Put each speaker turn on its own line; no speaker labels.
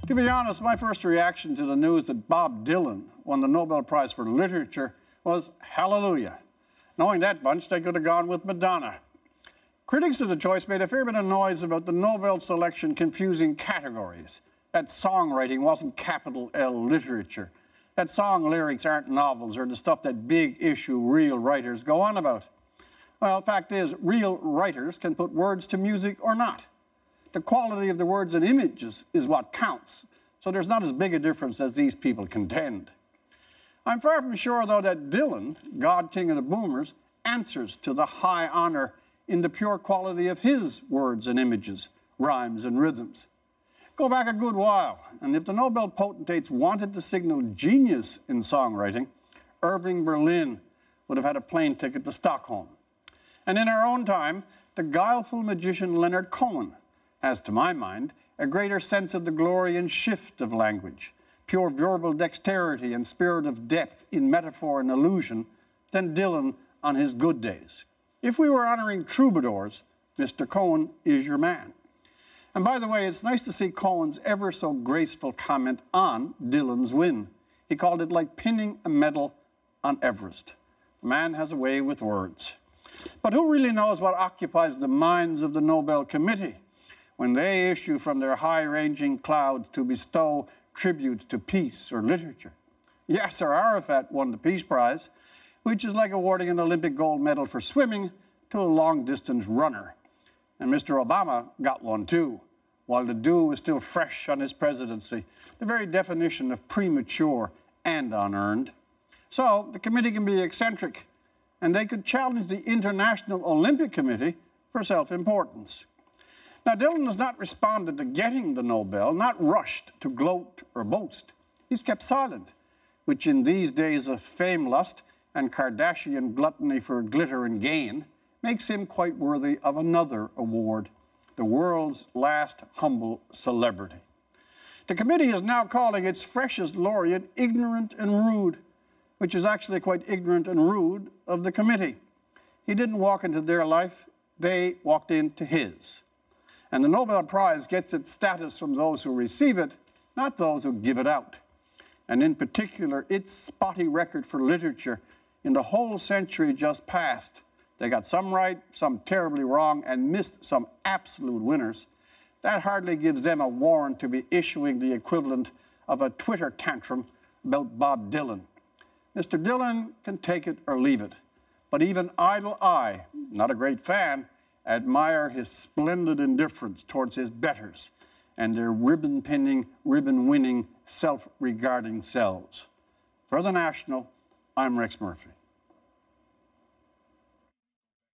To be honest, my first reaction to the news that Bob Dylan won the Nobel Prize for Literature was hallelujah. Knowing that bunch, they could have gone with Madonna. Critics of the choice made a fair bit of noise about the Nobel selection confusing categories. That songwriting wasn't capital L literature. That song lyrics aren't novels or the stuff that big issue real writers go on about. Well, fact is, real writers can put words to music or not. The quality of the words and images is what counts, so there's not as big a difference as these people contend. I'm far from sure, though, that Dylan, God King of the Boomers, answers to the high honor in the pure quality of his words and images, rhymes and rhythms. Go back a good while, and if the Nobel potentates wanted to signal genius in songwriting, Irving Berlin would have had a plane ticket to Stockholm. And in our own time, the guileful magician Leonard Cohen has, to my mind, a greater sense of the glory and shift of language, pure verbal dexterity and spirit of depth in metaphor and allusion than Dylan on his good days. If we were honoring troubadours, Mr. Cohen is your man. And by the way, it's nice to see Cohen's ever so graceful comment on Dylan's win. He called it like pinning a medal on Everest. The man has a way with words. But who really knows what occupies the minds of the Nobel Committee when they issue from their high-ranging clouds to bestow tribute to peace or literature? Yasser Arafat won the Peace Prize, which is like awarding an Olympic gold medal for swimming to a long-distance runner. And Mr. Obama got one too, while the dew was still fresh on his presidency, the very definition of premature and unearned. So the committee can be eccentric, and they could challenge the International Olympic Committee for self-importance. Now, Dylan has not responded to getting the Nobel, not rushed to gloat or boast. He's kept silent, which in these days of fame-lust and Kardashian gluttony for glitter and gain makes him quite worthy of another award, the world's last humble celebrity. The committee is now calling its freshest laureate ignorant and rude, which is actually quite ignorant and rude of the committee. He didn't walk into their life, they walked into his. And the Nobel Prize gets its status from those who receive it, not those who give it out. And in particular, its spotty record for literature in the whole century just past. They got some right, some terribly wrong, and missed some absolute winners. That hardly gives them a warrant to be issuing the equivalent of a Twitter tantrum about Bob Dylan. Mr. Dylan can take it or leave it, but even idle I, not a great fan, admire his splendid indifference towards his betters and their ribbon-pinning, ribbon-winning, self-regarding selves. For The National, I'm Rex Murphy.